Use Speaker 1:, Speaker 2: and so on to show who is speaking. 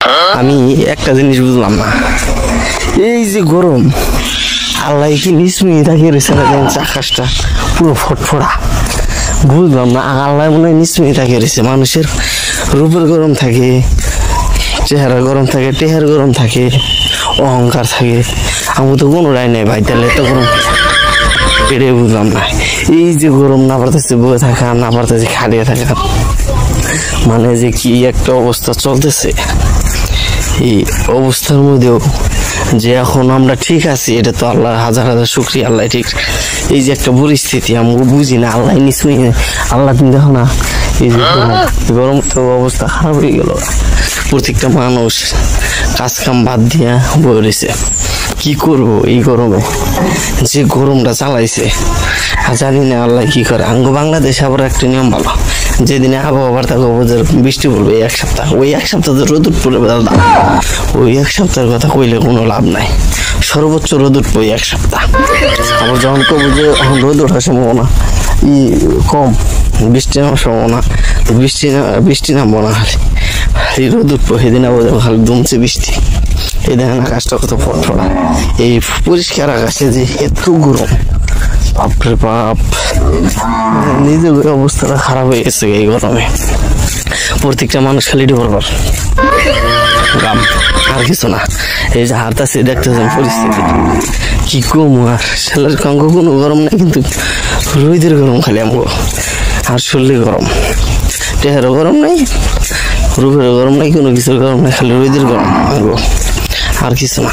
Speaker 1: আমি একটা জিনিস বুঝলাম না, এই যে গরম আল্লাহ কি নিসমিয়ে তাকিয়ে রয়েছে আকাশটা পুরো ফটফড়া, বুঝলাম না আল্লাহ মনে হয় নিসমিয়ে তাকিয়ে রয়েছে। মানুষের রূপের গরম থাকে, চেহারা গরম থাকে, টেহার গরম থাকে, অহংকার থাকে, আমি তো কোনোটাই নেই ভাই, তাহলে এত গরম এটাই বুঝলাম না। এই যে গরম না পারতেছে বয়ে থাকা, না পারতেছে খাড়িয়ে থাকা, মানে যে কি একটা অবস্থা চলতেছে, এই অবস্থার মধ্যেও যে এখন আমরা ঠিক আছি এটা তো আল্লাহ হাজার হাজার শুকরিয়া। আল্লাহ ঠিক এই যে একটা পরিস্থিতি আমি বুঝি না, আল্লাহ নিশ্চয়ই আল্লাহ তুমি দেখো না এই যে গরম তো অবস্থা খারাপ হয়ে গেল। প্রত্যেকটা মানুষ কাজ কাম বাদ দিয়া বয়ে রয়েছে, কি করবো এই গরমে, যে গরমটা চালাইছে জানি না আল্লাহ কি করে। আঙ্গ বাংলাদেশ আবার একটা নিয়ম ভালো, যেদিনে আবহাওয়া বার্তা খবর বৃষ্টি পড়বে এক সপ্তাহ, ওই এক সপ্তাহ তো রোদ পড়বে, ওই এক সপ্তাহের কথা কইলে কোনো লাভ নাই, সর্বোচ্চ রোদ উঠবে ওই এক সপ্তাহ। আবার যখন কব যে এখন রোদ ওঠার সম্ভাবনা কম, বৃষ্টি নামার সম্ভাবনা, বৃষ্টি নামবো না, খালি রোদ উঠবো, সেদিন আবার খালি দুমছে বৃষ্টি। এই দেখেন আকাশটা কত ফটফটা, এই পরিষ্কার আকাশে যে এত গরম, বাপরে বাপ, নিজের অবস্থাটা খারাপ হয়ে গেছে এই গরমে। প্রত্যেকটা মানুষ খালি ডুবরবার গাম, আর কিছু না। এই যে হারতাছে দেখতেছেন পরিস্থিতি, কি কম আর সেলার কাঙ্গ কোনো গরম নাই, কিন্তু রোদের গরম খালি আমগো, আর শরীরে গরম, টেহারও গরম নাই, রূপেরও গরম নাই, কোনো কিছুর গরম নাই, খালি রোদের গরম আমগো, আর কিছু না।